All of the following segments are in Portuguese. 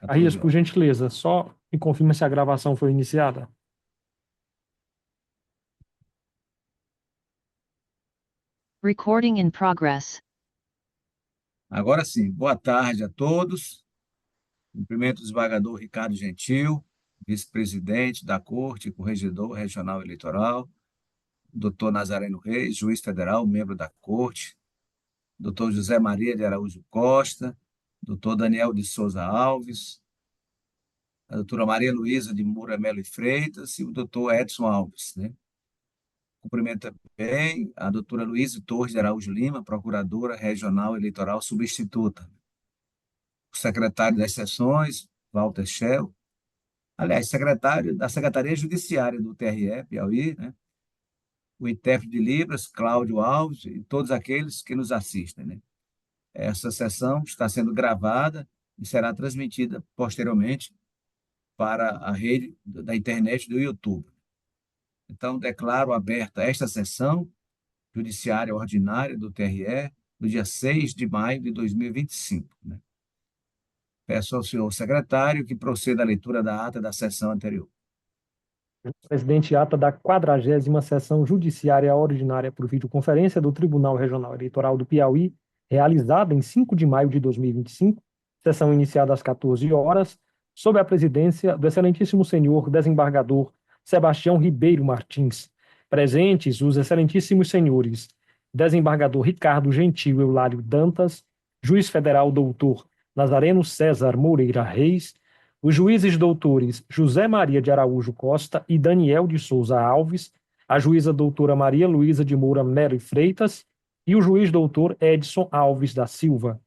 14 Arrias, por horas. gentileza, só me confirma se a gravação foi iniciada. Recording in progress. Agora sim, boa tarde a todos. Cumprimento o desembargador Ricardo Gentil, vice-presidente da Corte e corregedor regional eleitoral, doutor Nazareno Reis, juiz federal, membro da Corte, doutor José Maria de Araújo Costa, doutor Daniel de Souza Alves, a doutora Maria Luísa de Moura Melo e Freitas e o doutor Edson Alves, né? Cumprimento também a doutora Luísa Torres de Araújo Lima, procuradora regional eleitoral substituta, o secretário das sessões, Walter Schell, aliás, secretário da Secretaria Judiciária do TRE, Piauí, né? O intérprete de Libras, Cláudio Alves, e todos aqueles que nos assistem, né? Essa sessão está sendo gravada e será transmitida posteriormente para a rede da internet do YouTube. Então, declaro aberta esta sessão judiciária ordinária do TRE no dia 6 de maio de 2025, né? Peço ao senhor secretário que proceda à leitura da ata da sessão anterior. Presidente, ata da 40ª Sessão Judiciária Ordinária por videoconferência do Tribunal Regional Eleitoral do Piauí, realizada em 5 de maio de 2025, sessão iniciada às 14 horas, sob a presidência do excelentíssimo senhor desembargador Sebastião Ribeiro Martins. Presentes os excelentíssimos senhores desembargador Ricardo Gentil Eulário Dantas, juiz federal doutor Nazareno César Moreira Reis, os juízes doutores José Maria de Araújo Costa e Daniel de Souza Alves, a juíza doutora Maria Luísa de Moura Melo e Freitas e o juiz doutor Edson Alves da Silva.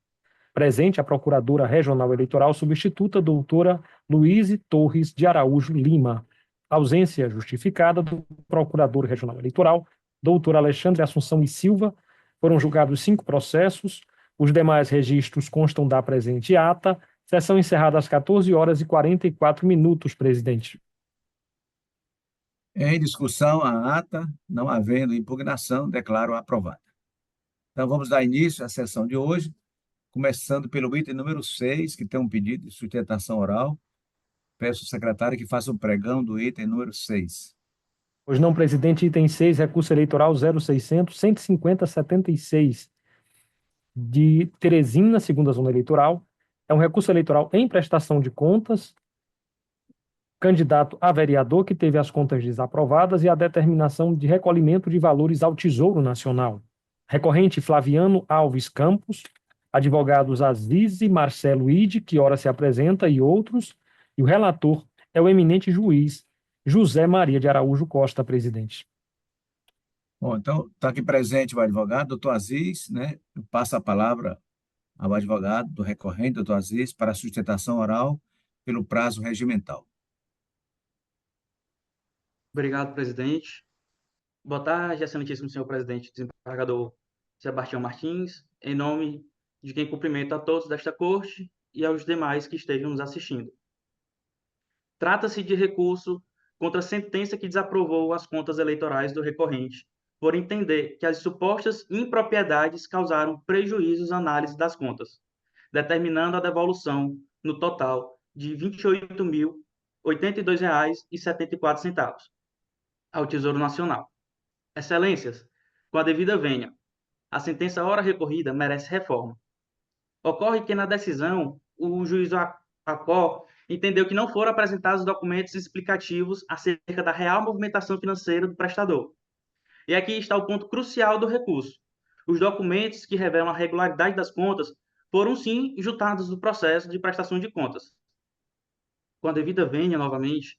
Presente a procuradora regional eleitoral substituta doutora Luíse Torres de Araújo Lima. Ausência justificada do procurador regional eleitoral, doutor Alexandre Assunção e Silva. Foram julgados 5 processos. Os demais registros constam da presente ata. Sessão encerrada às 14 horas e 44 minutos, presidente. Em discussão, a ata, não havendo impugnação, declaro aprovada. Então, vamos dar início à sessão de hoje, começando pelo item número 6, que tem um pedido de sustentação oral. Peço ao secretário que faça o pregão do item número 6. Pois não, presidente, item 6, recurso eleitoral 0600 150 76 de Teresina, segunda zona eleitoral. É um recurso eleitoral em prestação de contas, candidato a vereador que teve as contas desaprovadas e a determinação de recolhimento de valores ao Tesouro Nacional. Recorrente Flaviano Alves Campos, advogados Aziz e Marcelo Ide, que ora se apresenta, e outros, e o relator é o eminente juiz José Maria de Araújo Costa, presidente. Bom, então, está aqui presente o advogado, doutor Aziz, né? Eu passo a palavra ao advogado do recorrente, doutor Aziz, para a sustentação oral pelo prazo regimental. Obrigado, presidente. Boa tarde, excelentíssimo senhor presidente, desembargador Sebastião Martins, em nome de quem cumprimento a todos desta corte e aos demais que estejam nos assistindo. Trata-se de recurso contra a sentença que desaprovou as contas eleitorais do recorrente, por entender que as supostas impropriedades causaram prejuízos à análise das contas, determinando a devolução, no total, de R$ 28.082,74 ao Tesouro Nacional. Excelências, com a devida vênia, a sentença ora recorrida merece reforma. Ocorre que, na decisão, o juiz Acó entendeu que não foram apresentados documentos explicativos acerca da real movimentação financeira do prestador. E aqui está o ponto crucial do recurso. Os documentos que revelam a regularidade das contas foram, sim, juntados no processo de prestação de contas. Com a devida vênia, novamente,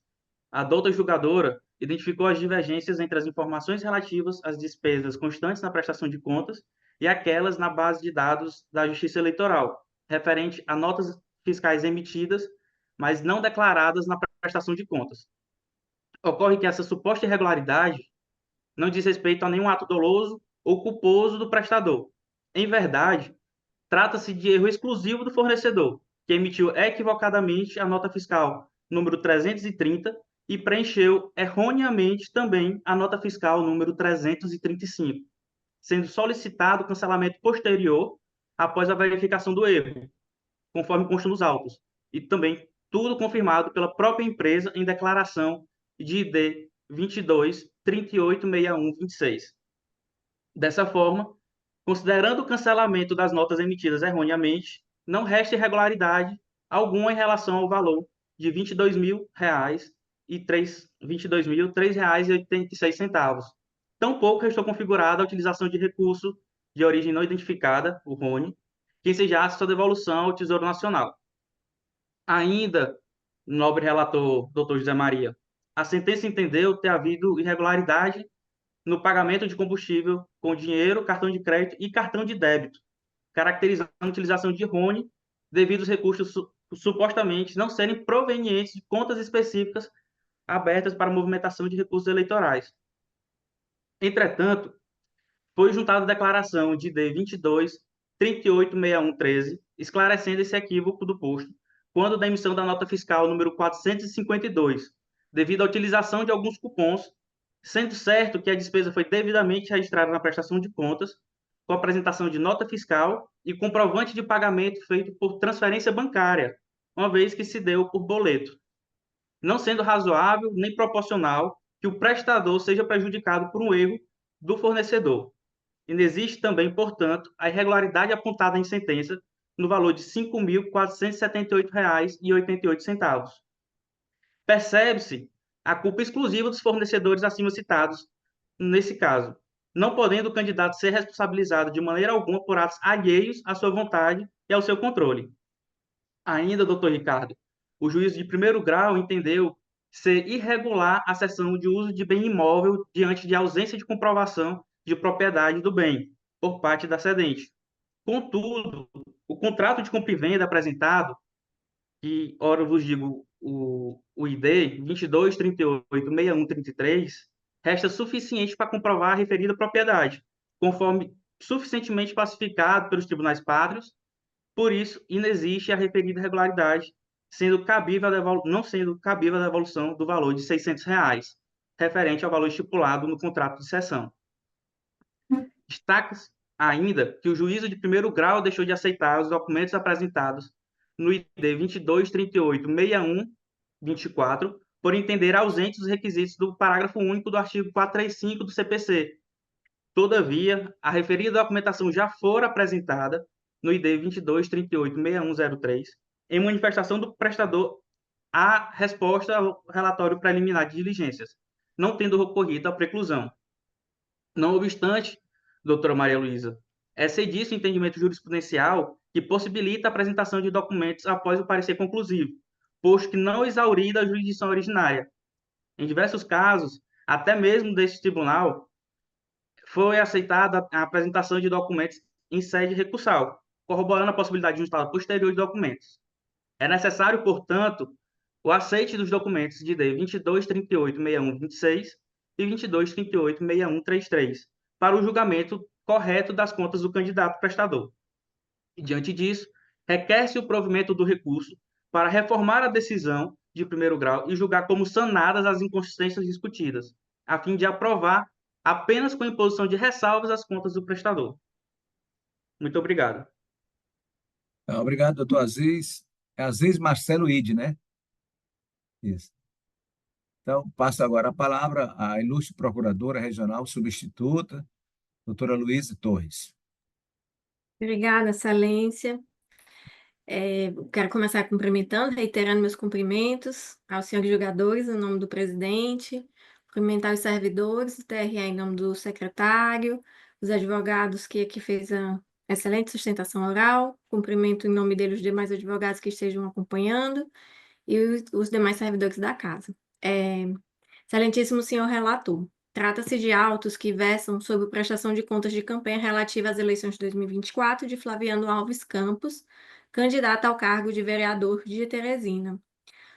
a douta julgadora identificou as divergências entre as informações relativas às despesas constantes na prestação de contas e aquelas na base de dados da Justiça Eleitoral, referente a notas fiscais emitidas, mas não declaradas na prestação de contas. Ocorre que essa suposta irregularidade não diz respeito a nenhum ato doloso ou culposo do prestador. Em verdade, trata-se de erro exclusivo do fornecedor, que emitiu equivocadamente a nota fiscal número 330 e preencheu erroneamente também a nota fiscal número 335, sendo solicitado o cancelamento posterior após a verificação do erro, conforme consta nos autos, e também tudo confirmado pela própria empresa em declaração de ID 22.386126. Dessa forma, considerando o cancelamento das notas emitidas erroneamente, não resta irregularidade alguma em relação ao valor de R$ 22.003,86. Tampouco restou configurada a utilização de recurso de origem não identificada, o RONE, que ensejasse sua devolução ao Tesouro Nacional. Ainda, nobre relator, doutor José Maria, a sentença entendeu ter havido irregularidade no pagamento de combustível com dinheiro, cartão de crédito e cartão de débito, caracterizando a utilização de RONE devido aos recursos supostamente não serem provenientes de contas específicas abertas para movimentação de recursos eleitorais. Entretanto, foi juntada a declaração de D 22.386113, esclarecendo esse equívoco do posto, quando da emissão da nota fiscal número 452, devido à utilização de alguns cupons, sendo certo que a despesa foi devidamente registrada na prestação de contas, com a apresentação de nota fiscal e comprovante de pagamento feito por transferência bancária, uma vez que se deu por boleto, não sendo razoável nem proporcional que o prestador seja prejudicado por um erro do fornecedor. Inexiste também, portanto, a irregularidade apontada em sentença no valor de R$ 5.478,88. Percebe-se a culpa exclusiva dos fornecedores acima citados nesse caso, não podendo o candidato ser responsabilizado de maneira alguma por atos alheios à sua vontade e ao seu controle. Ainda, doutor Ricardo, o juiz de primeiro grau entendeu ser irregular a cessão de uso de bem imóvel diante de ausência de comprovação de propriedade do bem por parte da cedente. Contudo, o contrato de compra e venda apresentado, que, ora eu vos digo, o ID 22.386133, resta suficiente para comprovar a referida propriedade, conforme suficientemente classificado pelos tribunais pátrios. Por isso, inexiste a referida irregularidade, não sendo cabível a devolução do valor de R$ 600, referente ao valor estipulado no contrato de cessão. Destaca-se ainda que o juízo de primeiro grau deixou de aceitar os documentos apresentados no ID 22.386124, por entender ausentes os requisitos do parágrafo único do artigo 435 do CPC. Todavia, a referida documentação já fora apresentada no ID 22.386103, em manifestação do prestador à resposta ao relatório preliminar de diligências, não tendo ocorrido a preclusão. Não obstante, doutora Maria Luísa, é cedido o entendimento jurisprudencial que possibilita a apresentação de documentos após o parecer conclusivo, posto que não exaurida a jurisdição originária. Em diversos casos, até mesmo deste tribunal, foi aceitada a apresentação de documentos em sede recursal, corroborando a possibilidade de um estado posterior de documentos. É necessário, portanto, o aceite dos documentos de D 22.386126 e 22.386133 para o julgamento correto das contas do candidato prestador. E, diante disso, requer-se o provimento do recurso para reformar a decisão de primeiro grau e julgar como sanadas as inconsistências discutidas, a fim de aprovar apenas com a imposição de ressalvas as contas do prestador. Muito obrigado. Obrigado, doutor Aziz. É Aziz Marcelo Ide, né? Isso. Então, passo agora a palavra à ilustre procuradora regional substituta, doutora Luísa Torres. Obrigada, Excelência. Quero começar cumprimentando, reiterando meus cumprimentos aos senhores julgadores, em nome do presidente, cumprimentar os servidores do TRE em nome do secretário, os advogados que aqui fez a excelente sustentação oral, cumprimento em nome deles os demais advogados que estejam acompanhando e os demais servidores da casa. Excelentíssimo senhor relator, trata-se de autos que versam sobre prestação de contas de campanha relativa às eleições de 2024 de Flaviano Alves Campos, candidato ao cargo de vereador de Teresina.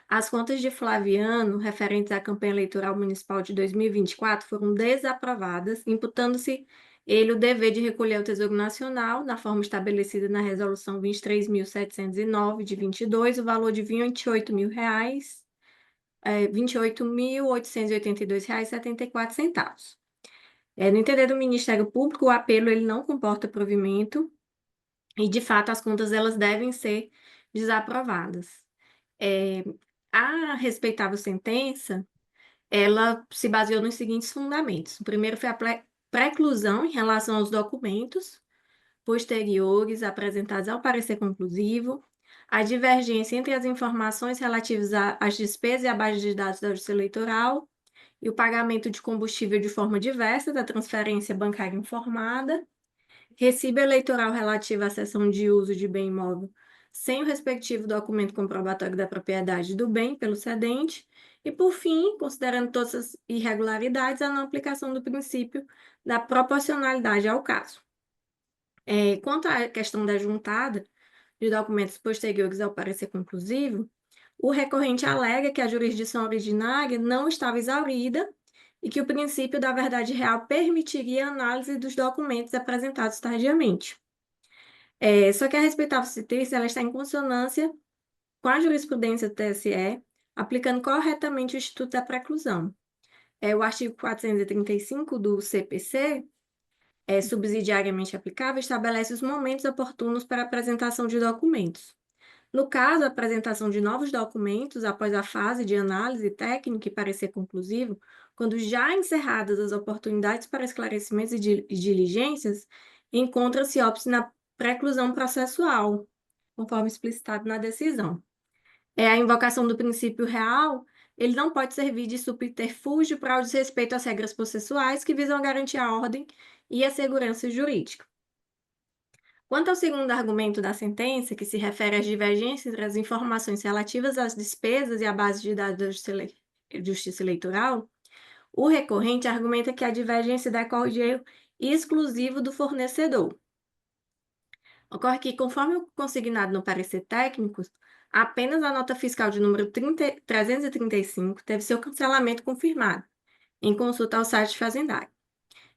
As contas de Flaviano, referentes à campanha eleitoral municipal de 2024, foram desaprovadas, imputando-se ele o dever de recolher ao Tesouro Nacional, na forma estabelecida na Resolução 23.709, de 22, o valor de R$ 28.882,74. No entender do Ministério Público, o apelo ele não comporta provimento e, de fato, as contas elas devem ser desaprovadas. A respeitável sentença, ela se baseou nos seguintes fundamentos. O primeiro foi a preclusão em relação aos documentos posteriores apresentados ao parecer conclusivo, a divergência entre as informações relativas às despesas e à base de dados da Justiça Eleitoral e o pagamento de combustível de forma diversa da transferência bancária informada, recibo eleitoral relativo à cessão de uso de bem imóvel sem o respectivo documento comprobatório da propriedade do bem pelo cedente, e, por fim, considerando todas as irregularidades, a não aplicação do princípio da proporcionalidade ao caso. Quanto à questão da juntada de documentos posteriores ao parecer conclusivo, o recorrente alega que a jurisdição originária não estava exaurida e que o princípio da verdade real permitiria a análise dos documentos apresentados tardiamente. Só que a respeitável sentença ela está em consonância com a jurisprudência do TSE, aplicando corretamente o Instituto da Preclusão. O artigo 435 do CPC, subsidiariamente aplicável, estabelece os momentos oportunos para a apresentação de documentos. No caso, a apresentação de novos documentos após a fase de análise técnica e parecer conclusivo, quando já encerradas as oportunidades para esclarecimentos e diligências, encontra-se óbice na preclusão processual, conforme explicitado na decisão. A invocação do princípio real, ele não pode servir de subterfúgio para o desrespeito às regras processuais que visam garantir a ordem e a segurança jurídica. Quanto ao segundo argumento da sentença, que se refere às divergências entre as informações relativas às despesas e à base de dados da Justiça Eleitoral, o recorrente argumenta que a divergência decorre de erro exclusivo do fornecedor. Ocorre que, conforme o consignado no parecer técnico, apenas a nota fiscal de número 335 teve seu cancelamento confirmado, em consulta ao site fazendário.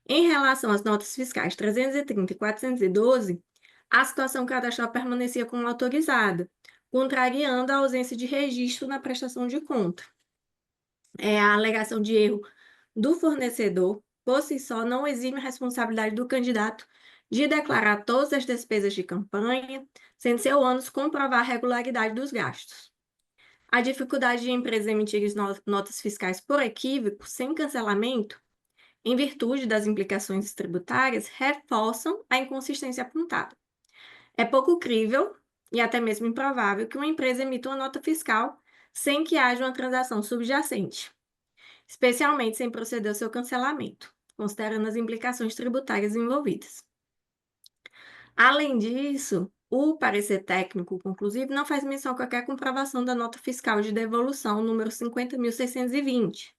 Em relação às notas fiscais 330 e 412, a situação cadastral permanecia como autorizada, contrariando a ausência de registro na prestação de conta. A alegação de erro do fornecedor, por si só, não exime a responsabilidade do candidato de declarar todas as despesas de campanha, sendo seu ônus comprovar a regularidade dos gastos. A dificuldade de a empresa emitir notas fiscais por equívoco, sem cancelamento, em virtude das implicações tributárias, reforçam a inconsistência apontada. É pouco crível e até mesmo improvável que uma empresa emita uma nota fiscal sem que haja uma transação subjacente, especialmente sem proceder ao seu cancelamento, considerando as implicações tributárias envolvidas. Além disso, o parecer técnico conclusivo não faz menção a qualquer comprovação da nota fiscal de devolução número 50.620,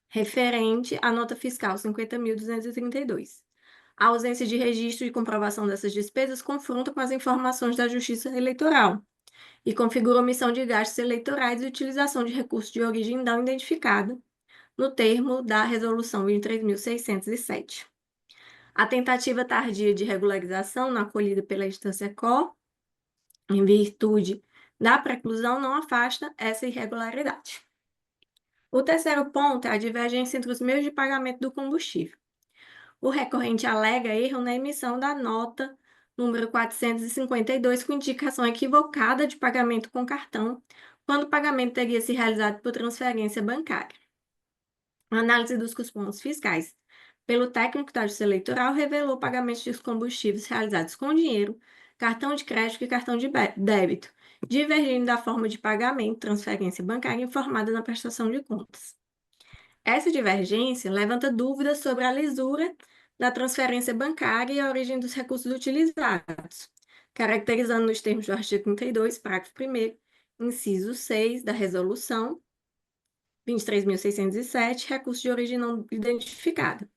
referente à nota fiscal 50.232. A ausência de registro e comprovação dessas despesas confronta com as informações da Justiça Eleitoral e configura omissão de gastos eleitorais e utilização de recursos de origem não identificada, no termo da Resolução 23.607. A tentativa tardia de regularização não acolhida pela instância COR, em virtude da preclusão, não afasta essa irregularidade. O terceiro ponto é a divergência entre os meios de pagamento do combustível. O recorrente alega erro na emissão da nota número 452 com indicação equivocada de pagamento com cartão, quando o pagamento teria se realizado por transferência bancária. A análise dos cupons fiscais pelo técnico da Justiça Eleitoral revelou pagamentos de combustíveis realizados com dinheiro, cartão de crédito e cartão de débito, divergindo da forma de pagamento, transferência bancária informada na prestação de contas. Essa divergência levanta dúvidas sobre a lisura da transferência bancária e a origem dos recursos utilizados, caracterizando nos termos do artigo 32, parágrafo 1º, inciso 6 da Resolução 23.607, recurso de origem não identificada.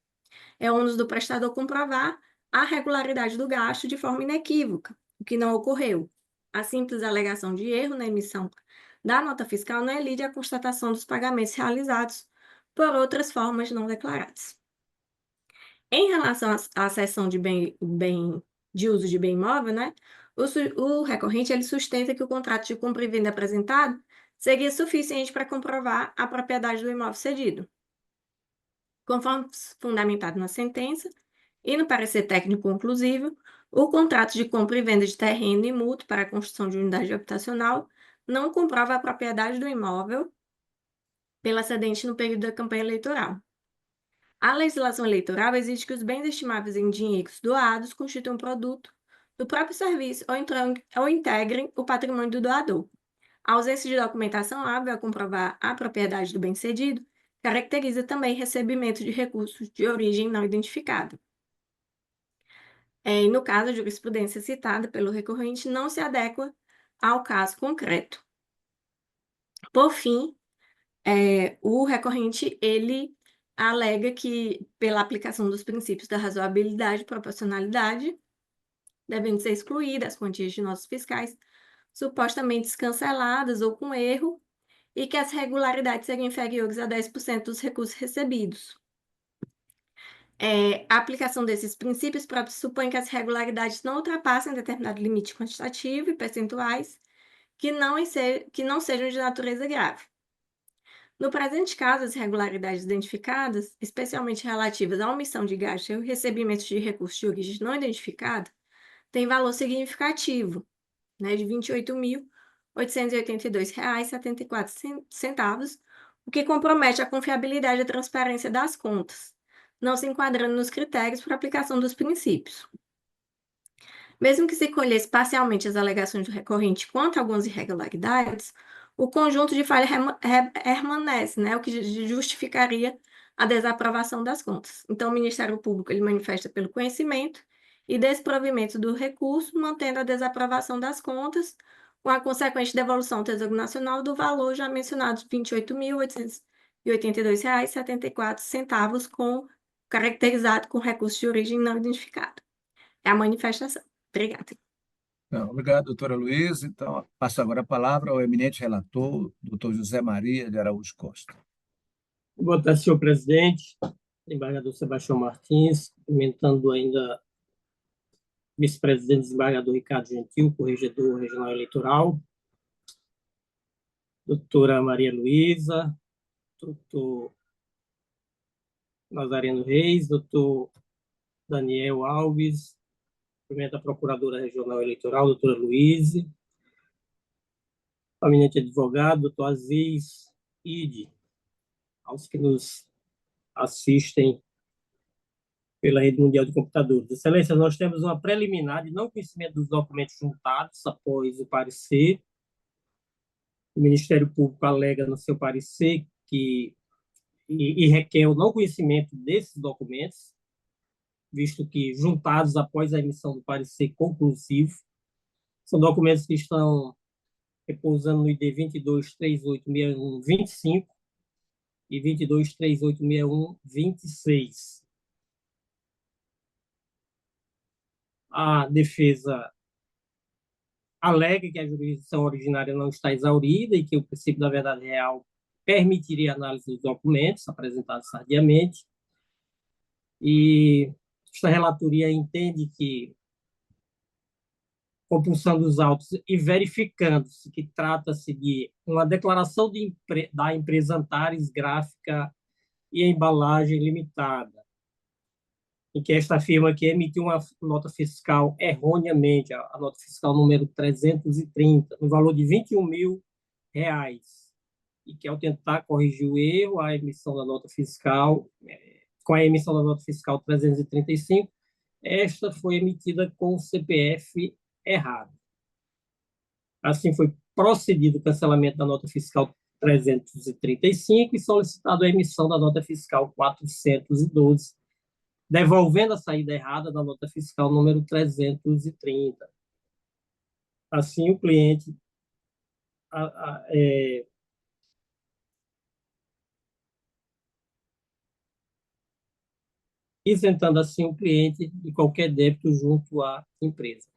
É ônus do prestador comprovar a regularidade do gasto de forma inequívoca, o que não ocorreu. A simples alegação de erro na emissão da nota fiscal não elide a constatação dos pagamentos realizados por outras formas não declaradas. Em relação à cessão de de uso de bem imóvel, o recorrente ele sustenta que o contrato de compra e venda apresentado seria suficiente para comprovar a propriedade do imóvel cedido. Conforme fundamentado na sentença e no parecer técnico conclusivo, o contrato de compra e venda de terreno e mútuo para a construção de unidade habitacional não comprova a propriedade do imóvel pela cedente no período da campanha eleitoral. A legislação eleitoral exige que os bens estimáveis em dinheiros doados constituam produto do próprio serviço ou integrem o patrimônio do doador. A ausência de documentação hábil a comprovar a propriedade do bem cedido caracteriza também recebimento de recursos de origem não identificada. E no caso, a jurisprudência citada pelo recorrente não se adequa ao caso concreto. Por fim, o recorrente, ele alega que, pela aplicação dos princípios da razoabilidade e proporcionalidade, devendo ser excluídas as quantias de notas fiscais supostamente canceladas ou com erro, e que as regularidades seriam inferiores a 10% dos recursos recebidos. A aplicação desses princípios próprios supõe que as regularidades não ultrapassem determinado limite quantitativo e percentuais que não sejam de natureza grave. No presente caso, as irregularidades identificadas, especialmente relativas à omissão de gasto e recebimento de recursos de origem não identificada, têm valor significativo, né, de R$ 28.882,74, o que compromete a confiabilidade e a transparência das contas, não se enquadrando nos critérios para aplicação dos princípios. Mesmo que se colhesse parcialmente as alegações do recorrente quanto a algumas irregularidades, o conjunto de falha permanece, né, o que justificaria a desaprovação das contas. Então, o Ministério Público ele manifesta pelo conhecimento e desprovimento do recurso, mantendo a desaprovação das contas, com a consequente devolução ao Tesouro Nacional do valor já mencionado de R$ 28.882,74, caracterizado com recurso de origem não identificado. É a manifestação. Obrigada. Então, obrigado, doutora Luiz. Então, passo agora a palavra ao eminente relator, doutor José Maria de Araújo Costa. Boa tarde, senhor presidente, desembargador Sebastião Martins, cumprimentando ainda o vice-presidente desembargador Ricardo Gentil, corregedor regional eleitoral, doutora Maria Luísa, doutor Nazareno Reis, doutor Daniel Alves, cumprimento a procuradora regional eleitoral, doutora Luíse, o eminente advogado, doutor Aziz Ide, aos que nos assistem pela Rede Mundial de Computadores. Excelência, nós temos uma preliminar de não conhecimento dos documentos juntados após o parecer. O Ministério Público alega no seu parecer que e requer o não conhecimento desses documentos, visto que juntados após a emissão do parecer conclusivo, são documentos que estão repousando no ID 22386125 e 22386126. A defesa alega que a jurisdição originária não está exaurida e que o princípio da verdade real permitiria a análise dos documentos apresentados tardiamente. E esta relatoria entende que, compulsando os autos e verificando-se que trata-se de uma declaração da empresa Antares Gráfica e Embalagem Limitada, em que esta afirma que emitiu uma nota fiscal erroneamente, a nota fiscal número 330, no valor de R$ 21.000, e que, ao tentar corrigir o erro, a emissão da nota fiscal, com a emissão da nota fiscal 335, esta foi emitida com o CPF errado. Assim, foi procedido o cancelamento da nota fiscal 335 e solicitado a emissão da nota fiscal 412, devolvendo a saída errada da nota fiscal número 330. Assim, o cliente isentando assim o cliente de qualquer débito junto à empresa.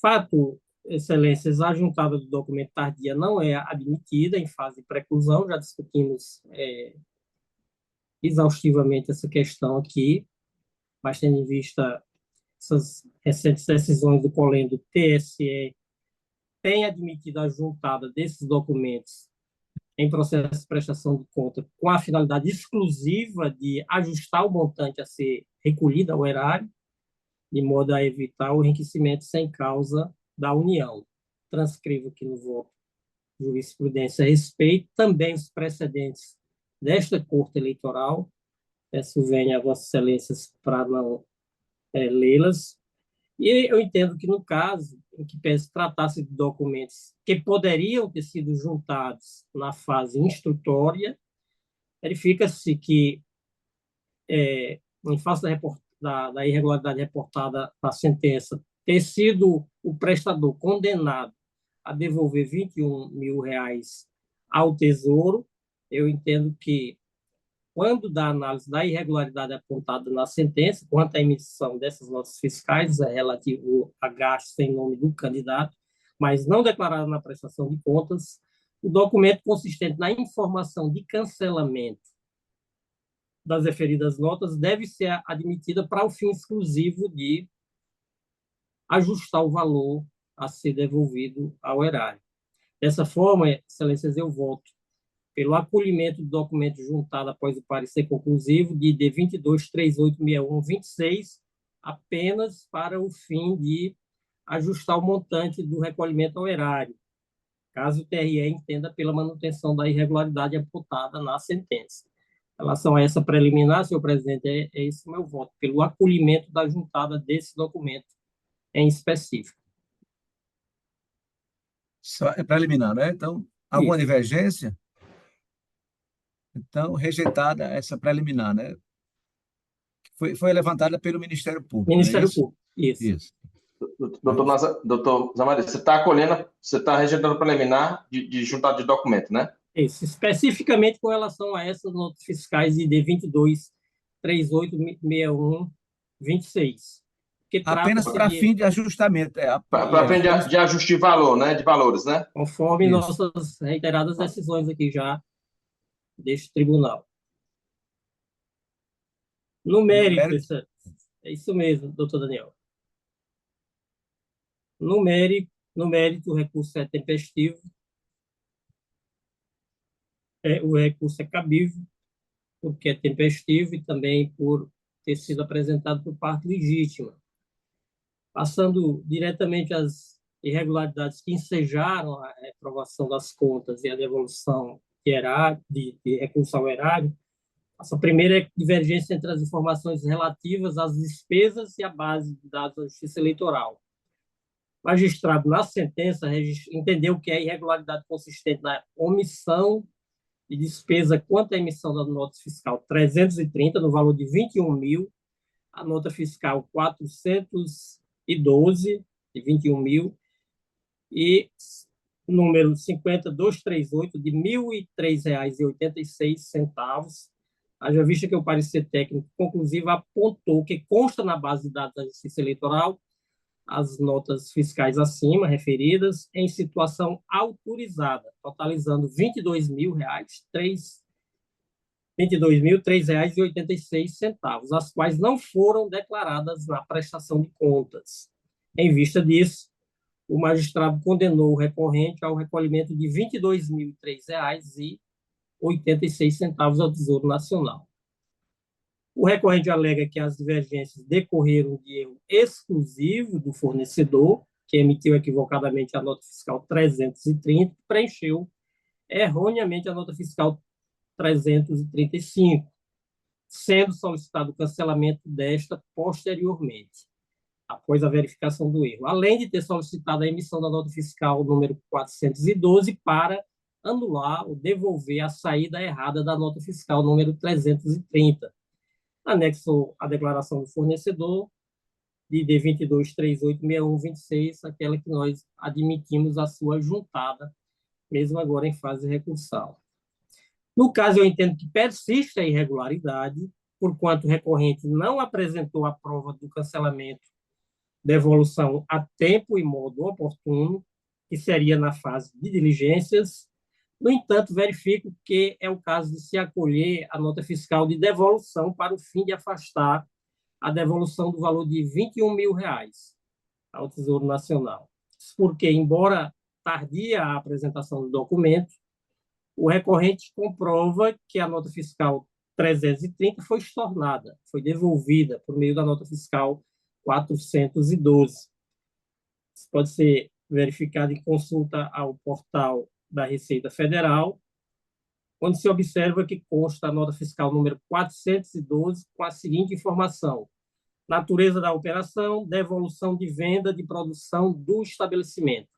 Fato, excelências, a juntada do documento tardia não é admitida em fase de preclusão, já discutimos exaustivamente essa questão aqui, mas tendo em vista essas recentes decisões do COLEN do TSE, tem admitido a juntada desses documentos em processo de prestação de conta com a finalidade exclusiva de ajustar o montante a ser recolhido ao erário, de modo a evitar o enriquecimento sem causa da União. transcrevo aqui no voto jurisprudência a respeito, também os precedentes desta Corte Eleitoral. Peço venha a Vossas Excelências para não lê-las. E eu entendo que, no caso em que tratasse de documentos que poderiam ter sido juntados na fase instrutória, verifica-se que, em face da irregularidade reportada na sentença, ter sido o prestador condenado a devolver R$ 21 mil ao Tesouro, eu entendo que, quando da análise da irregularidade apontada na sentença, quanto à emissão dessas notas fiscais, é relativo a gastos em nome do candidato, mas não declarado na prestação de contas, o documento consistente na informação de cancelamento das referidas notas deve ser admitida para o fim exclusivo de ajustar o valor a ser devolvido ao erário. Dessa forma, Excelências, eu voto pelo acolhimento do documento juntado após o parecer conclusivo de ID 22386126, apenas para o fim de ajustar o montante do recolhimento ao erário, caso o TRE entenda pela manutenção da irregularidade apontada na sentença. Em relação a essa preliminar, senhor presidente, é esse o meu voto, pelo acolhimento da juntada desse documento em específico. Só é preliminar, né? Então, alguma Isso. divergência? Então, rejeitada essa preliminar, né? Foi levantada pelo Ministério Público, não é Ministério isso? Público, isso. Isso. Doutor Zamaria, você está acolhendo, você está rejeitando o preliminar de juntada de documento, né? Isso, especificamente com relação a essas notas fiscais de ID 22386126, que Apenas trata-se para de, fim de ajustamento. Para fim de ajuste de valor, né? De valores, né? conforme Isso. nossas reiteradas decisões aqui já deste tribunal. No mérito, é isso mesmo, doutor Daniel. No mérito, o recurso é tempestivo, o recurso é cabível, porque é tempestivo e também por ter sido apresentado por parte legítima. Passando diretamente às irregularidades que ensejaram a reprovação das contas e a devolução de recurso ao erário, essa primeira é a divergência entre as informações relativas às despesas e a base de dados da Justiça Eleitoral. O magistrado, na sentença, entendeu que a irregularidade consistente na omissão de despesa quanto à emissão da nota fiscal 330, no valor de 21 mil, a nota fiscal 412, de 21 mil, e número 50238, de R$ 1.003,86, haja vista que o parecer técnico conclusivo apontou que consta na base de dados da Justiça Eleitoral as notas fiscais acima referidas em situação autorizada, totalizando R$ 22.003,86, as quais não foram declaradas na prestação de contas. Em vista disso, o magistrado condenou o recorrente ao recolhimento de R$ 22.003,86 ao Tesouro Nacional. O recorrente alega que as divergências decorreram de erro exclusivo do fornecedor, que emitiu equivocadamente a nota fiscal 330, preencheu erroneamente a nota fiscal 335, sendo solicitado o cancelamento desta posteriormente, após a verificação do erro, além de ter solicitado a emissão da nota fiscal número 412 para anular ou devolver a saída errada da nota fiscal número 330, anexo à declaração do fornecedor, de ID 22386126, aquela que nós admitimos a sua juntada, mesmo agora em fase recursal. No caso, eu entendo que persiste a irregularidade, porquanto o recorrente não apresentou a prova do cancelamento, devolução a tempo e modo oportuno, que seria na fase de diligências. No entanto, verifico que é o caso de se acolher a nota fiscal de devolução para o fim de afastar a devolução do valor de R$ 21 mil ao Tesouro Nacional. Porque, embora tardia a apresentação do documento, o recorrente comprova que a nota fiscal 330 foi estornada, foi devolvida por meio da nota fiscal 412. Isso pode ser verificada em consulta ao portal da Receita Federal, onde se observa que consta a nota fiscal número 412 com a seguinte informação: natureza da operação, devolução de venda de produção do estabelecimento.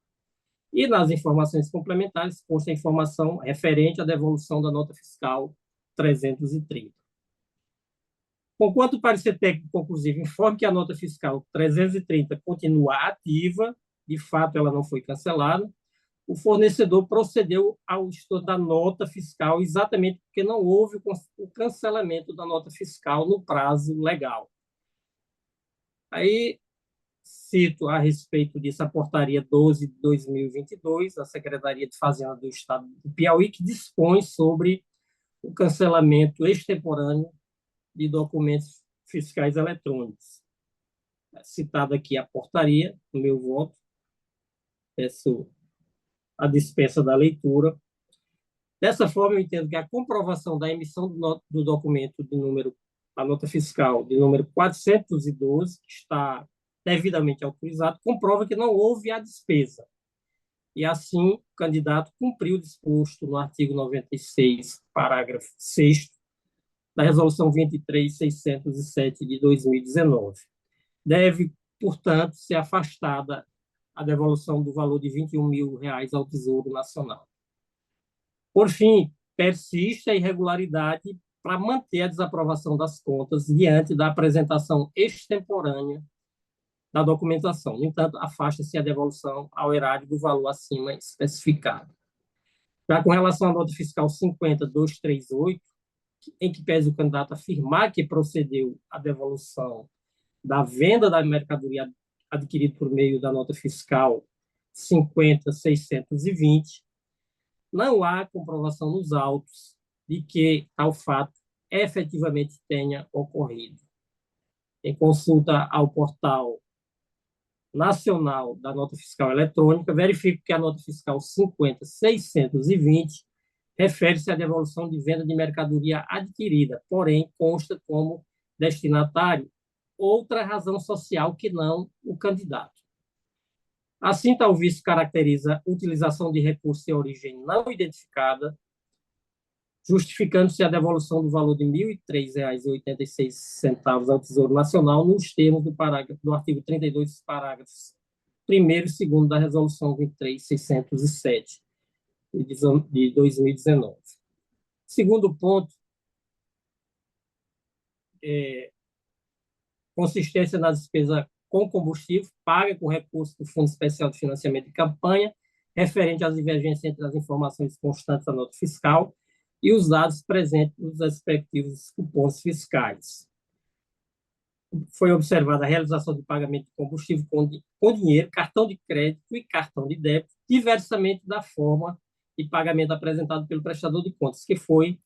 E nas informações complementares consta a informação referente à devolução da nota fiscal 330. Conquanto o parecer técnico conclusivo informe que a nota fiscal 330 continua ativa, de fato ela não foi cancelada, o fornecedor procedeu ao estudo da nota fiscal exatamente porque não houve o cancelamento da nota fiscal no prazo legal. Aí cito a respeito disso a portaria 12 de 2022, da Secretaria de Fazenda do Estado do Piauí, que dispõe sobre o cancelamento extemporâneo de documentos fiscais eletrônicos. Citada aqui a portaria, no meu voto, peço a dispensa da leitura. Dessa forma, eu entendo que a comprovação da emissão do documento de número, a nota fiscal de número 412, que está devidamente autorizado, comprova que não houve a despesa. E, assim, o candidato cumpriu o disposto no artigo 96, parágrafo 6º, da Resolução 23.607 de 2019. Deve, portanto, ser afastada a devolução do valor de R$21 mil ao Tesouro Nacional. Por fim, persiste a irregularidade para manter a desaprovação das contas diante da apresentação extemporânea da documentação. No entanto, afasta-se a devolução ao erário do valor acima especificado. Já com relação à nota fiscal 50.238, em que pese o candidato afirmar que procedeu à devolução da venda da mercadoria adquirida por meio da nota fiscal 50.620, não há comprovação nos autos de que tal fato efetivamente tenha ocorrido. Em consulta ao portal nacional da nota fiscal eletrônica, verifico que a nota fiscal 50.620 refere-se à devolução de venda de mercadoria adquirida, porém consta como destinatário outra razão social que não o candidato. Assim, tal vício caracteriza utilização de recurso de origem não identificada, justificando-se a devolução do valor de R$ 1.003,86 ao Tesouro Nacional nos termos do artigo 32, parágrafos 1º e 2º da Resolução 23.607 de 2019. Segundo ponto, consistência na despesa com combustível paga com recurso do Fundo Especial de Financiamento de Campanha, referente às divergências entre as informações constantes da nota fiscal e os dados presentes nos respectivos cupons fiscais. Foi observada a realização de pagamento de combustível com dinheiro, cartão de crédito e cartão de débito, diversamente da forma de pagamento apresentado pelo prestador de contas, que foi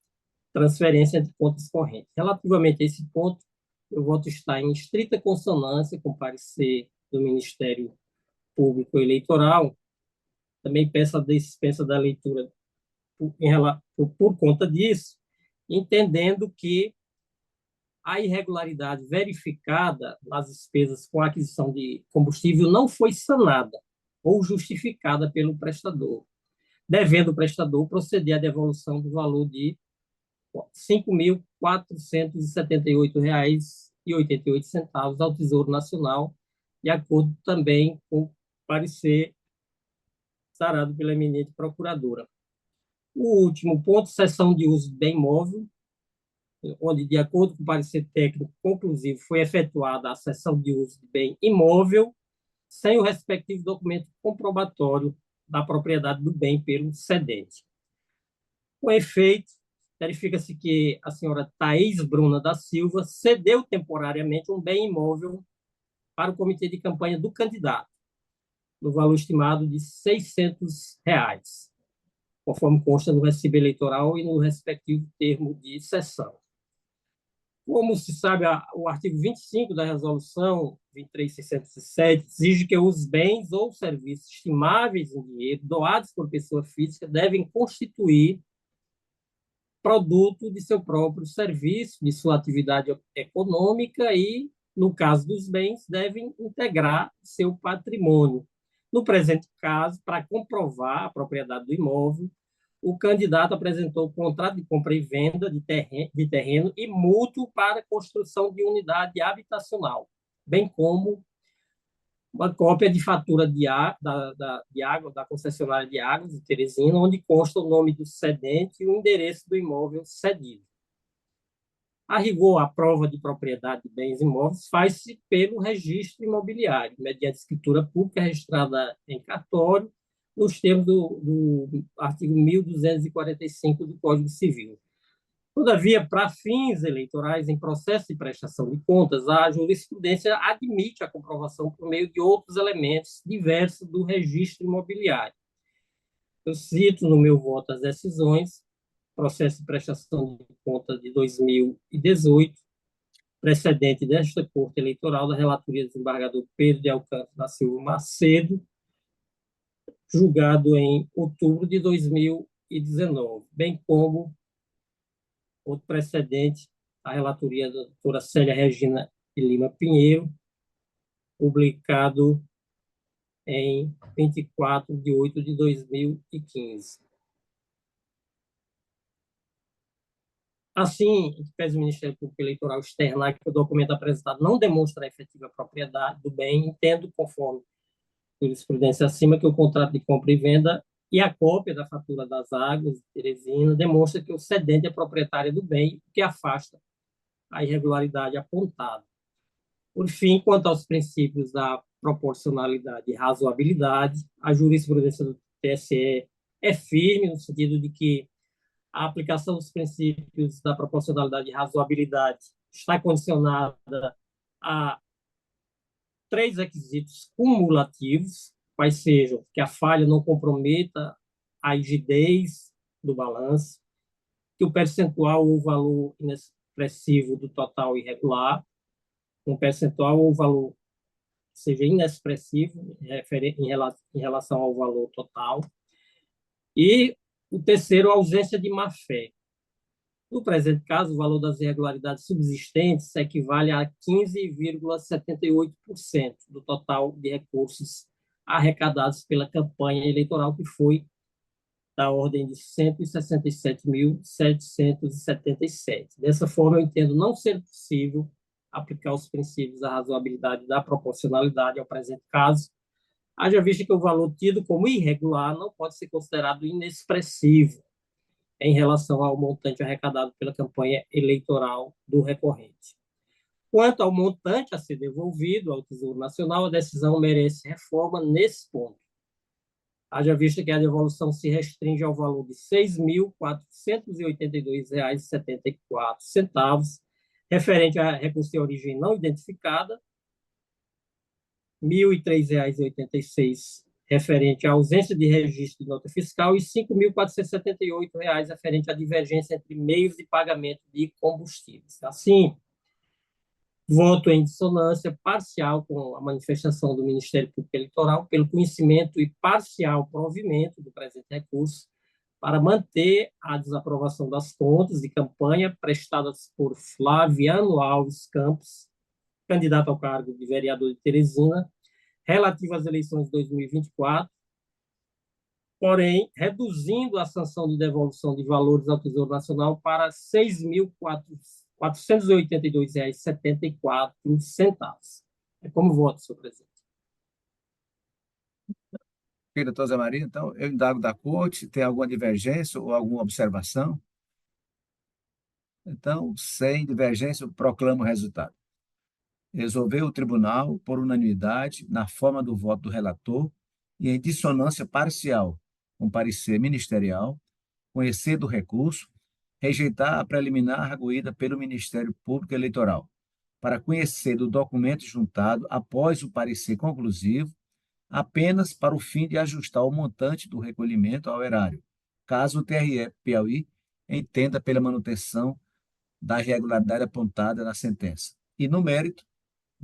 transferência entre contas correntes. Relativamente a esse ponto, eu voto estar em estrita consonância com o parecer do Ministério Público Eleitoral. Também peço a dispensa da leitura por conta disso, entendendo que a irregularidade verificada nas despesas com a aquisição de combustível não foi sanada ou justificada pelo prestador, devendo o prestador proceder à devolução do valor de R$ 5.478,88 ao Tesouro Nacional, de acordo também com o parecer sarado pela eminente procuradora. O último ponto, cessão de uso de bem imóvel, onde, de acordo com o parecer técnico conclusivo, foi efetuada a cessão de uso de bem imóvel sem o respectivo documento comprobatório da propriedade do bem pelo cedente. Com efeito, verifica-se que a senhora Thaís Bruna da Silva cedeu temporariamente um bem imóvel para o comitê de campanha do candidato, no valor estimado de R$ 600, conforme consta no recibo eleitoral e no respectivo termo de cessão. Como se sabe, o artigo 25 da Resolução 23.607 exige que os bens ou serviços estimáveis em dinheiro doados por pessoa física devem constituir produto de seu próprio serviço, de sua atividade econômica e, no caso dos bens, devem integrar seu patrimônio. No presente caso, para comprovar a propriedade do imóvel, o candidato apresentou o contrato de compra e venda de terreno e mútuo para construção de unidade habitacional, bem como uma cópia de fatura de água, da concessionária de águas de Teresina, onde consta o nome do cedente e o endereço do imóvel cedido. A rigor, a prova de propriedade de bens imóveis faz-se pelo registro imobiliário, mediante escritura pública registrada em cartório, nos termos do artigo 1245 do Código Civil. Todavia, para fins eleitorais em processo de prestação de contas, a jurisprudência admite a comprovação por meio de outros elementos diversos do registro imobiliário. Eu cito no meu voto as decisões: processo de prestação de contas de 2018, precedente desta Corte Eleitoral da relatoria do desembargador Pedro de Alcântara da Silva Macedo, julgado em outubro de 2019, bem como outro precedente, a relatoria da doutora Célia Regina de Lima Pinheiro, publicado em 24 de 8 de 2015. Assim, pese o Ministério Público Eleitoral externar que o documento apresentado não demonstra a efetiva propriedade do bem, entendo, conforme jurisprudência acima, que o contrato de compra e venda e a cópia da fatura das águas de Teresina demonstra que o cedente é proprietário do bem, o que afasta a irregularidade apontada. Por fim, quanto aos princípios da proporcionalidade e razoabilidade, a jurisprudência do TSE é firme no sentido de que a aplicação dos princípios da proporcionalidade e razoabilidade está condicionada a 3 requisitos cumulativos, quais sejam que a falha não comprometa a rigidez do balanço, que o percentual ou valor inexpressivo do total irregular, um percentual ou valor seja inexpressivo em relação ao valor total, e o terceiro, a ausência de má-fé. No presente caso, o valor das irregularidades subsistentes equivale a 15,78% do total de recursos arrecadados pela campanha eleitoral, que foi da ordem de 167.777. Dessa forma, eu entendo não ser possível aplicar os princípios da razoabilidade e da proporcionalidade ao presente caso, haja vista que o valor tido como irregular não pode ser considerado inexpressivo em relação ao montante arrecadado pela campanha eleitoral do recorrente. Quanto ao montante a ser devolvido ao Tesouro Nacional, a decisão merece reforma nesse ponto. Haja vista que a devolução se restringe ao valor de R$ 6.482,74, referente a recurso de origem não identificada, R$ 1.003,86 referente à ausência de registro de nota fiscal e R$ 5.478 referente à divergência entre meios de pagamento de combustíveis. Assim, voto em dissonância parcial com a manifestação do Ministério Público Eleitoral pelo conhecimento e parcial provimento do presente recurso para manter a desaprovação das contas de campanha prestadas por Flaviano Alves Campos, candidato ao cargo de vereador de Teresina, relativa às eleições de 2024, porém, reduzindo a sanção de devolução de valores ao Tesouro Nacional para R$ 6.482,74. É como voto, senhor presidente. Ok, doutor Zé Maria, então, eu indago da corte, tem alguma divergência ou alguma observação? Então, sem divergência, eu proclamo o resultado. Resolveu o tribunal, por unanimidade, na forma do voto do relator e em dissonância parcial com parecer ministerial, conhecer do recurso, rejeitar a preliminar arguída pelo Ministério Público Eleitoral, para conhecer do documento juntado após o parecer conclusivo, apenas para o fim de ajustar o montante do recolhimento ao erário, caso o TRE Piauí entenda pela manutenção da irregularidade apontada na sentença. E, no mérito,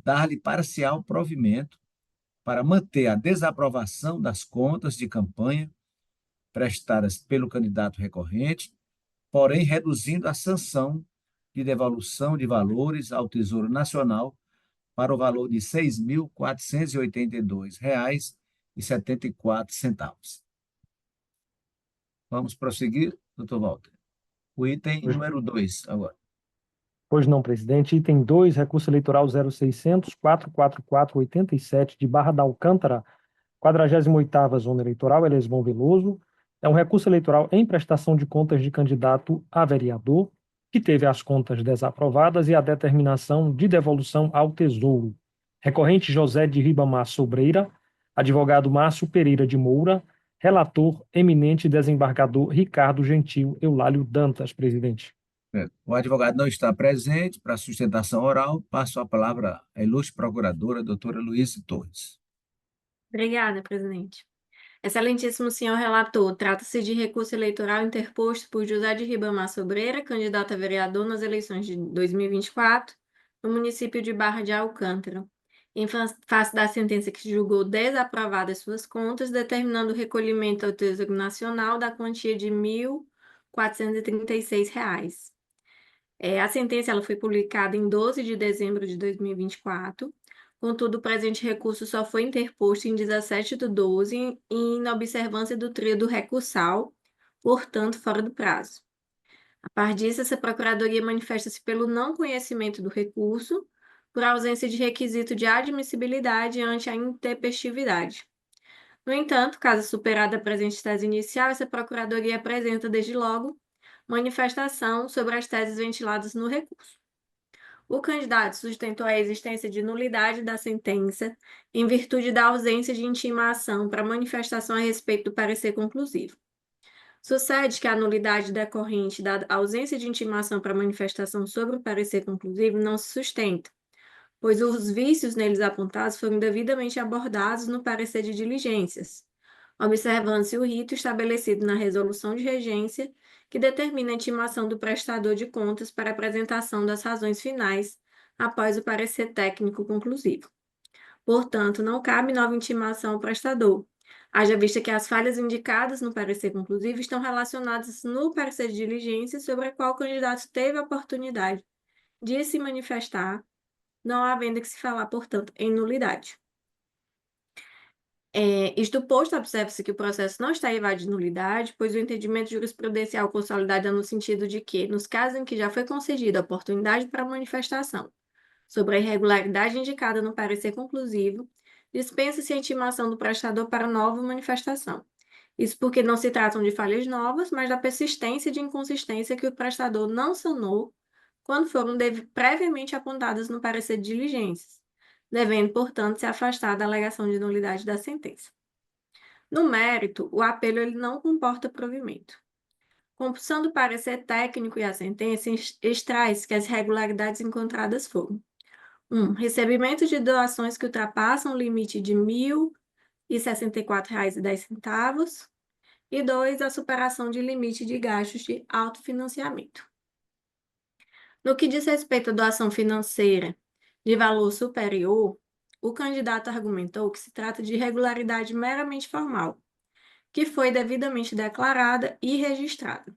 dar-lhe parcial provimento para manter a desaprovação das contas de campanha prestadas pelo candidato recorrente, porém reduzindo a sanção de devolução de valores ao Tesouro Nacional para o valor de R$ 6.482 R$ 1,74. Vamos prosseguir, doutor Walter. O item Pois, número 2 agora. pois não, presidente. Item 2, recurso eleitoral 0600-44487 de Barra da Alcântara, 48ª Zona Eleitoral, Elesbom Veloso. É um recurso eleitoral em prestação de contas de candidato a vereador, que teve as contas desaprovadas e a determinação de devolução ao Tesouro. Recorrente José de Ribamar Sobreira, advogado Márcio Pereira de Moura, relator eminente desembargador Ricardo Gentil Eulálio Dantas, presidente. O advogado não está presente para sustentação oral. Passo a palavra à ilustre procuradora, doutora Luísa Torres. Obrigada, presidente. Excelentíssimo senhor relator, trata-se de recurso eleitoral interposto por José de Ribamar Sobreira, candidato a vereador nas eleições de 2024, no município de Barra de Alcântara, em face da sentença que julgou desaprovadas suas contas, determinando o recolhimento ao Tesouro Nacional da quantia de R$ 1.436. A sentença ela foi publicada em 12 de dezembro de 2024. Contudo, o presente recurso só foi interposto em 17/12, em observância do tríodo recursal, portanto, fora do prazo. A par disso, essa Procuradoria manifesta-se pelo não conhecimento do recurso, por ausência de requisito de admissibilidade ante a intempestividade. No entanto, caso superada a presente tese inicial, essa Procuradoria apresenta, desde logo, manifestação sobre as teses ventiladas no recurso. O candidato sustentou a existência de nulidade da sentença em virtude da ausência de intimação para manifestação a respeito do parecer conclusivo. Sucede que a nulidade decorrente da ausência de intimação para manifestação sobre o parecer conclusivo não se sustenta, pois os vícios neles apontados foram devidamente abordados no parecer de diligências, observando-se o rito estabelecido na resolução de regência que determina a intimação do prestador de contas para apresentação das razões finais após o parecer técnico conclusivo. Portanto, não cabe nova intimação ao prestador, haja vista que as falhas indicadas no parecer conclusivo estão relacionadas no parecer de diligência sobre a qual o candidato teve a oportunidade de se manifestar, não havendo que se falar, portanto, em nulidade. Isto posto, observa-se que o processo não está evadido de nulidade, pois o entendimento jurisprudencial consolidado é no sentido de que, nos casos em que já foi concedida a oportunidade para manifestação sobre a irregularidade indicada no parecer conclusivo, dispensa-se a intimação do prestador para nova manifestação. Isso porque não se tratam de falhas novas, mas da persistência de inconsistência que o prestador não sanou quando foram previamente apontadas no parecer de diligências, devendo, portanto, se afastar da alegação de nulidade da sentença. No mérito, o apelo ele não comporta provimento. Compulsando o parecer técnico e a sentença, extrai-se que as irregularidades encontradas foram: 1. Recebimento de doações que ultrapassam o limite de R$ 1.064,10. E 2. A superação de limite de gastos de autofinanciamento. No que diz respeito à doação financeira de valor superior, o candidato argumentou que se trata de irregularidade meramente formal, que foi devidamente declarada e registrada.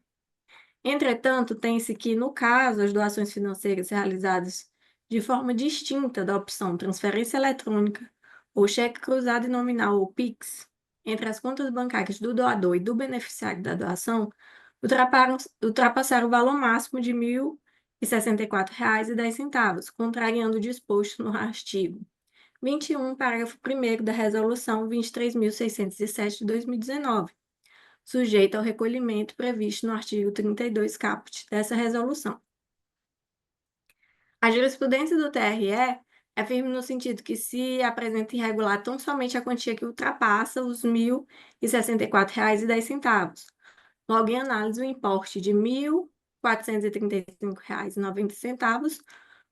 Entretanto, tem-se que, no caso, as doações financeiras realizadas de forma distinta da opção transferência eletrônica ou cheque cruzado e nominal ou PIX, entre as contas bancárias do doador e do beneficiário da doação, ultrapassaram o valor máximo de R$ 1.064,10, contrariando o disposto no artigo 21, parágrafo 1º da Resolução 23.607 de 2019, sujeito ao recolhimento previsto no artigo 32 caput dessa resolução. A jurisprudência do TRE é firme no sentido que se apresenta irregular tão somente a quantia que ultrapassa os R$ 1.064,10. Logo, em análise, o importe de R$ 1.435,90,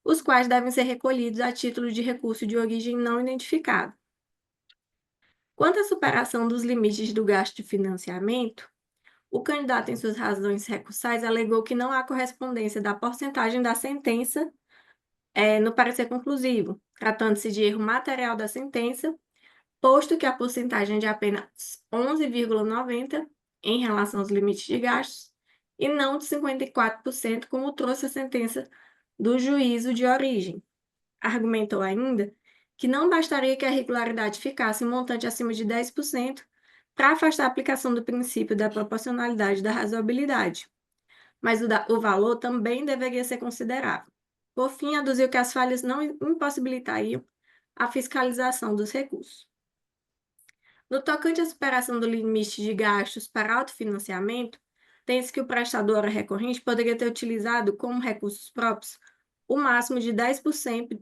os quais devem ser recolhidos a título de recurso de origem não identificada. Quanto à superação dos limites do gasto de financiamento, o candidato, em suas razões recursais, alegou que não há correspondência da porcentagem da sentença no parecer conclusivo, tratando-se de erro material da sentença, posto que a porcentagem é de apenas 11,90% em relação aos limites de gastos, e não de 54%, como trouxe a sentença do juízo de origem. Argumentou ainda que não bastaria que a irregularidade ficasse em montante acima de 10% para afastar a aplicação do princípio da proporcionalidade e da razoabilidade, mas o valor também deveria ser considerado. Por fim, aduziu que as falhas não impossibilitariam a fiscalização dos recursos. No tocante à superação do limite de gastos para autofinanciamento, tem-se que o prestador recorrente poderia ter utilizado como recursos próprios o máximo de 10%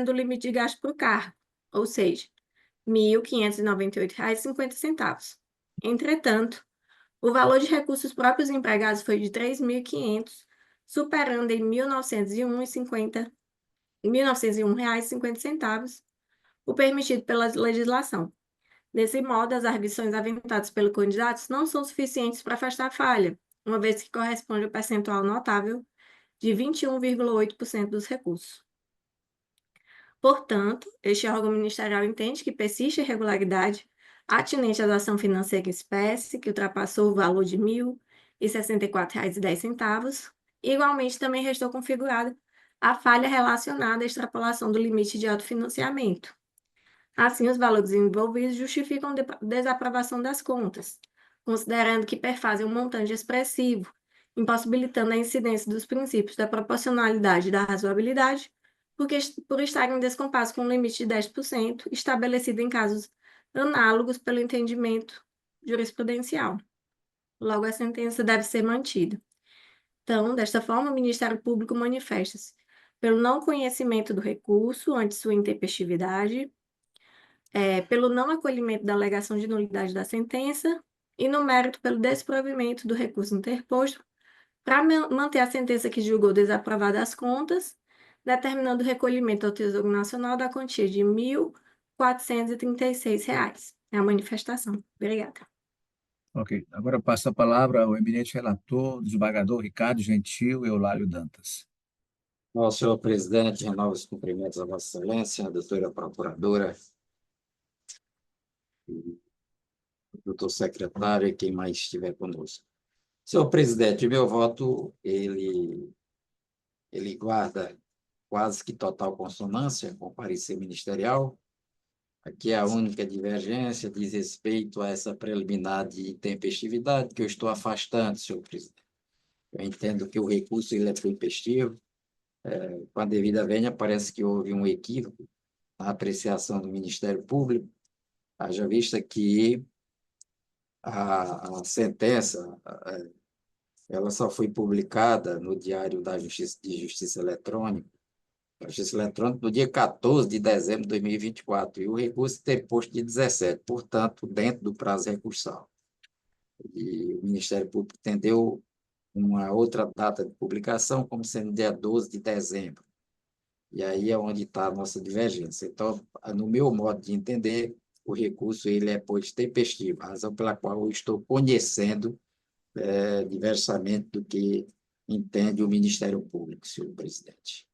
do limite de gasto por cargo, ou seja, R$ 1.598,50. Entretanto, o valor de recursos próprios empregados foi de R$ 3.500, superando em R$ 1.901,50 o permitido pela legislação. Desse modo, as arguições aventadas pelo candidato não são suficientes para afastar a falha, uma vez que corresponde ao percentual notável de 21,8% dos recursos. Portanto, este órgão ministerial entende que persiste irregularidade atinente à ação financeira em espécie, que ultrapassou o valor de R$ 1.064,10. Igualmente, também restou configurada a falha relacionada à extrapolação do limite de autofinanciamento. Assim, os valores envolvidos justificam a desaprovação das contas, considerando que perfazem um montante expressivo, impossibilitando a incidência dos princípios da proporcionalidade e da razoabilidade, por estarem em descompasso com o limite de 10% estabelecido em casos análogos pelo entendimento jurisprudencial. Logo, a sentença deve ser mantida. Então, desta forma, o Ministério Público manifesta-se pelo não conhecimento do recurso ante sua intempestividade, pelo não acolhimento da alegação de nulidade da sentença e, no mérito, pelo desprovimento do recurso interposto para manter a sentença que julgou desaprovada as contas, determinando o recolhimento ao Tesouro Nacional da quantia de R$ 1.436. É a manifestação. Obrigada. Ok. Agora eu passo a palavra ao eminente relator, desembargador Ricardo Gentil Eulálio Dantas. Nosso senhor presidente, renovo os cumprimentos a Vossa Excelência, a doutora procuradora, doutor secretário e quem mais estiver conosco. Senhor presidente, o meu voto, ele guarda quase que total consonância com o parecer ministerial. Aqui a única divergência diz respeito a essa preliminar de tempestividade que eu estou afastando, senhor presidente. Eu entendo que o recurso ele é tempestivo. Com a devida vênia, parece que houve um equívoco na apreciação do Ministério Público, haja vista que a sentença ela só foi publicada no Diário da Justiça Eletrônica, no dia 14 de dezembro de 2024, e o recurso teve posto de 17, portanto, dentro do prazo recursal. E o Ministério Público entendeu uma outra data de publicação como sendo dia 12 de dezembro. E aí é onde está a nossa divergência. Então, no meu modo de entender, o recurso ele é posto tempestivo, a razão pela qual eu estou conhecendo diversamente do que entende o Ministério Público, senhor presidente.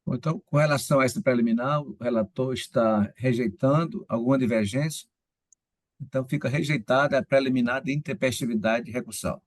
Então, com relação a esse preliminar, o relator está rejeitando alguma divergência? Então, fica rejeitada a preliminar de intempestividade recursal.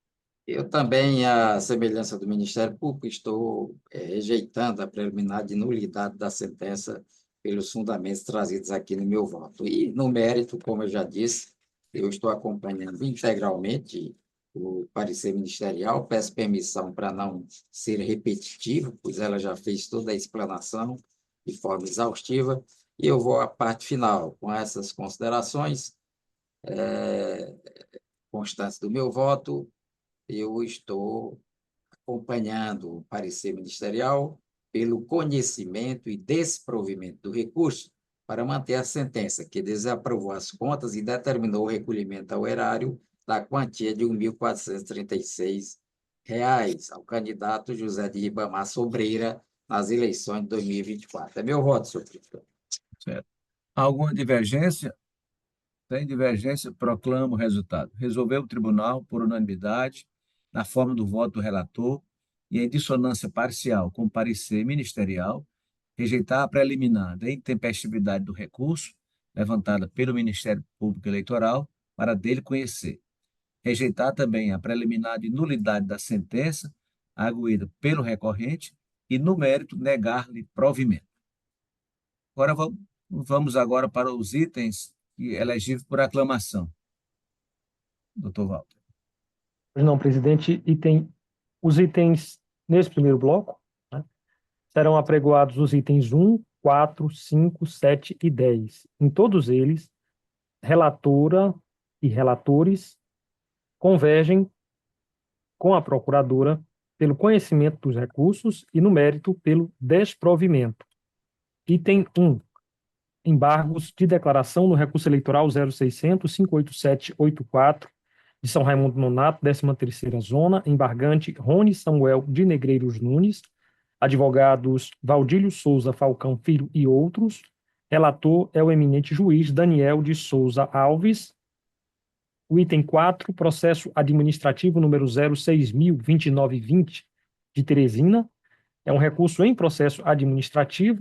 Eu também, à semelhança do Ministério Público, estou rejeitando a preliminar de nulidade da sentença pelos fundamentos trazidos aqui no meu voto. E, no mérito, como eu já disse, eu estou acompanhando integralmente o parecer ministerial, peço permissão para não ser repetitivo, pois ela já fez toda a explanação de forma exaustiva, e eu vou à parte final. Com essas considerações constantes do meu voto, eu estou acompanhando o parecer ministerial pelo conhecimento e desprovimento do recurso para manter a sentença, que desaprovou as contas e determinou o recolhimento ao erário da quantia de R$ 1.436 ao candidato José de Ribamar Sobreira nas eleições de 2024. É meu voto, senhor presidente. Certo. Alguma divergência? Sem divergência, proclamo o resultado. Resolveu o tribunal, por unanimidade, na forma do voto do relator e em dissonância parcial com o parecer ministerial, rejeitar a preliminar da intempestividade do recurso, levantada pelo Ministério Público Eleitoral, para dele conhecer. Rejeitar também a preliminar de nulidade da sentença, arguída pelo recorrente, e, no mérito, negar-lhe provimento. Agora vamos agora para os itens elegíveis por aclamação. Doutor Walter. Pois não, presidente, os itens nesse primeiro bloco, né, serão apregoados os itens 1, 4, 5, 7 e 10. Em todos eles, relatora e relatores convergem com a procuradora pelo conhecimento dos recursos e, no mérito, pelo desprovimento. Item 1. Embargos de declaração no recurso eleitoral 0600-58784 de São Raimundo Nonato, 13ª Zona, embargante Rony Samuel de Negreiros Nunes, advogados Valdílio Souza Falcão Filho e outros. Relator é o eminente juiz Daniel de Souza Alves. O item 4, processo administrativo número 06.02920 de Teresina, é um recurso em processo administrativo,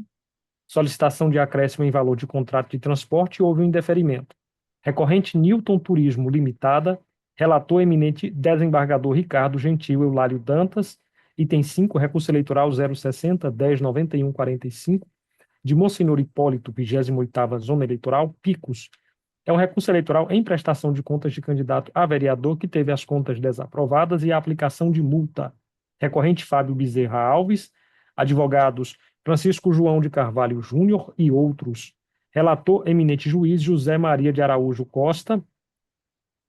solicitação de acréscimo em valor de contrato de transporte, houve um indeferimento. Recorrente Newton Turismo Limitada, relator eminente desembargador Ricardo Gentil Eulário Dantas, item 5, recurso eleitoral 060-109145, de Monsenhor Hipólito, 28ª Zona Eleitoral, Picos. É um recurso eleitoral em prestação de contas de candidato a vereador que teve as contas desaprovadas e a aplicação de multa. Recorrente Fábio Bezerra Alves, advogados Francisco João de Carvalho Júnior e outros. Relator eminente juiz José Maria de Araújo Costa.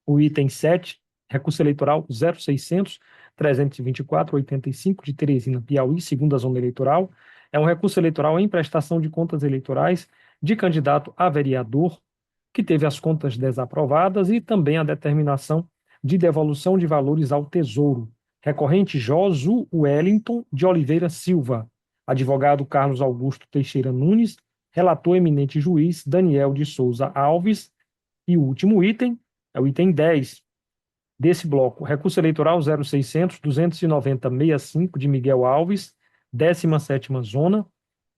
O item 7, recurso eleitoral 0600-324-85 de Teresina, Piauí, 2ª Zona Eleitoral, é um recurso eleitoral em prestação de contas eleitorais de candidato a vereador que teve as contas desaprovadas e também a determinação de devolução de valores ao Tesouro. Recorrente Josu Wellington de Oliveira Silva, advogado Carlos Augusto Teixeira Nunes, relator eminente juiz Daniel de Souza Alves. E o último item é o item 10 desse bloco, recurso eleitoral 0600-290-65 de Miguel Alves, 17ª Zona.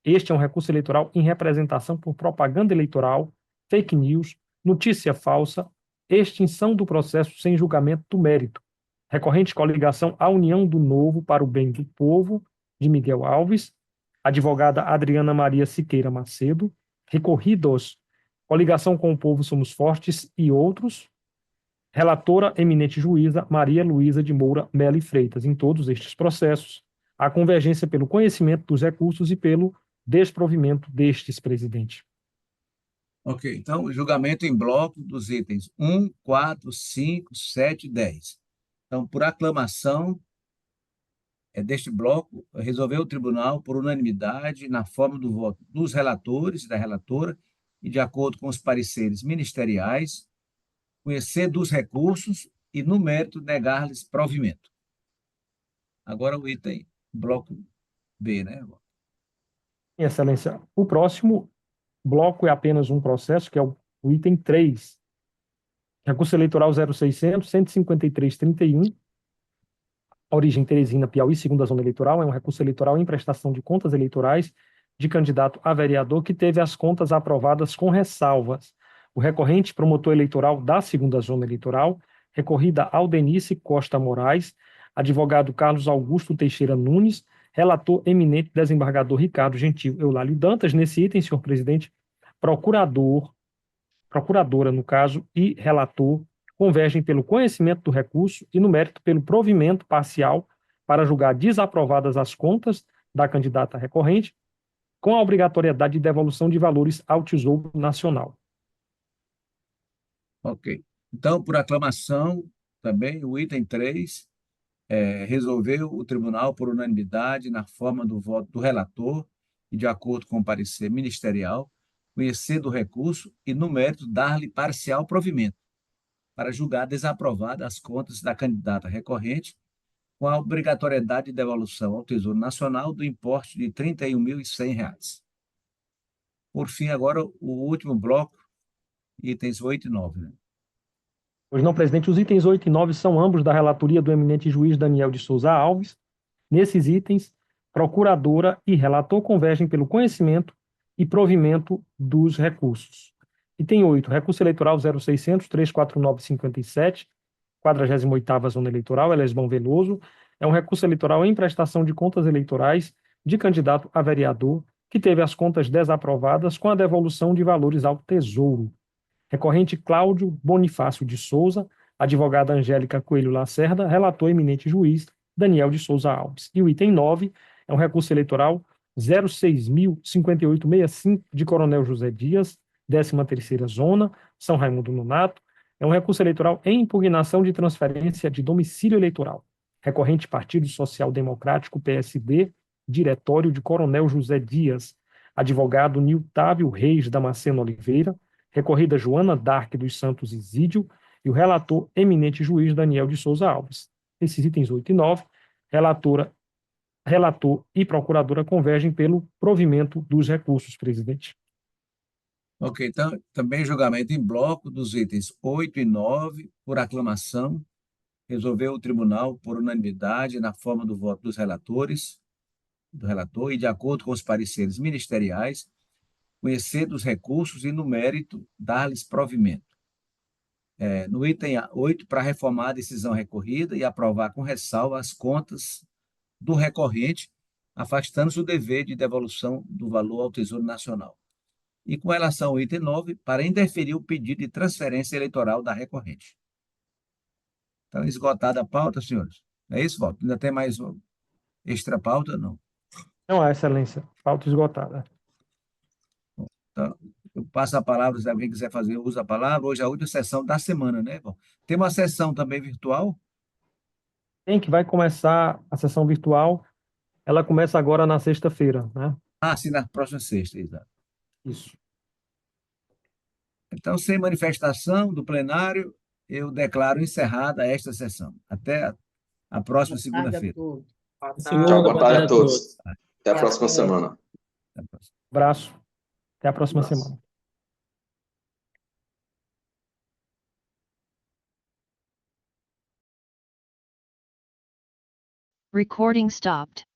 Este é um recurso eleitoral em representação por propaganda eleitoral, fake news, notícia falsa, extinção do processo sem julgamento do mérito. Recorrente coligação à União do Novo para o Bem do Povo, de Miguel Alves, advogada Adriana Maria Siqueira Macedo, recorridos, coligação com o Povo Somos Fortes e outros. Relatora eminente juíza Maria Luísa de Moura Melo e Freitas. Em todos estes processos, há convergência pelo conhecimento dos recursos e pelo desprovimento destes, presidente. Ok, então, julgamento em bloco dos itens 1, 4, 5, 7 e 10. Então, por aclamação deste bloco, resolveu o tribunal, por unanimidade, na forma do voto dos relatores e da relatora, e de acordo com os pareceres ministeriais, conhecer dos recursos e, no mérito, negar-lhes provimento. Agora o item bloco B, né? Excelência, o próximo bloco é apenas um processo, que é o item 3, recurso eleitoral 0600-153-31, origem Teresina, Piauí, 2ª Zona Eleitoral, é um recurso eleitoral em prestação de contas eleitorais de candidato a vereador que teve as contas aprovadas com ressalvas. O recorrente promotor eleitoral da 2ª Zona Eleitoral, recorrida Aldenice Costa Moraes, advogado Carlos Augusto Teixeira Nunes, relator eminente desembargador Ricardo Gentil Eulário Dantas. Nesse item, senhor presidente, procuradora, no caso, e relator convergem pelo conhecimento do recurso e, no mérito, pelo provimento parcial para julgar desaprovadas as contas da candidata recorrente, com a obrigatoriedade de devolução de valores ao Tesouro Nacional. Ok. Então, por aclamação, também o item 3, resolveu o tribunal, por unanimidade, na forma do voto do relator e de acordo com o parecer ministerial, conhecer do recurso e, no mérito, dar-lhe parcial provimento para julgar desaprovadas as contas da candidata recorrente, com a obrigatoriedade de devolução ao Tesouro Nacional do importe de R$ 31.100. Por fim, agora, o último bloco, itens 8 e 9. Né? Pois não, presidente, os itens 8 e 9 são ambos da relatoria do eminente juiz Daniel de Souza Alves. Nesses itens, procuradora e relator convergem pelo conhecimento e provimento dos recursos. Item 8, recurso eleitoral 0600-349-57, 48ª Zona Eleitoral, Elesbão Veloso, é um recurso eleitoral em prestação de contas eleitorais de candidato a vereador que teve as contas desaprovadas com a devolução de valores ao Tesouro. Recorrente Cláudio Bonifácio de Souza, advogada Angélica Coelho Lacerda, relator eminente juiz Daniel de Souza Alves. E o item 9 é um recurso eleitoral 06.05865 de Coronel José Dias, 13ª Zona, São Raimundo Nonato. É um recurso eleitoral em impugnação de transferência de domicílio eleitoral. Recorrente Partido Social Democrático, PSD, Diretório de Coronel José Dias, advogado Niltávio Reis Damasceno Oliveira, recorrida Joana Dark dos Santos Isídio e o relator eminente juiz Daniel de Souza Alves. Esses itens 8 e 9, relator e procuradora convergem pelo provimento dos recursos, presidente. Ok, então, também julgamento em bloco dos itens 8 e 9, por aclamação, resolveu o tribunal, por unanimidade, na forma do voto dos relatores, do relator, e de acordo com os pareceres ministeriais, conhecer dos recursos e, no mérito, dar-lhes provimento. No item 8, para reformar a decisão recorrida e aprovar com ressalva as contas do recorrente, afastando-se o dever de devolução do valor ao Tesouro Nacional. E com relação ao item 9, para indeferir o pedido de transferência eleitoral da recorrente. Então, esgotada a pauta, senhores. É isso, Walter? Ainda tem mais extra pauta? Não. Não há, excelência. Pauta esgotada. Então, eu passo a palavra, se alguém quiser fazer uso da palavra. Hoje é a última sessão da semana, né, Val? Tem uma sessão também virtual? Tem que vai começar a sessão virtual. Ela começa agora na sexta-feira, né? Ah, sim, na próxima sexta, exato. Isso. Então, sem manifestação do plenário, eu declaro encerrada esta sessão. Até a próxima segunda-feira. Tchau, boa tarde a todos. Até a próxima semana. Até a próxima. Abraço. Até a próxima Abraço. semana. Recording stopped.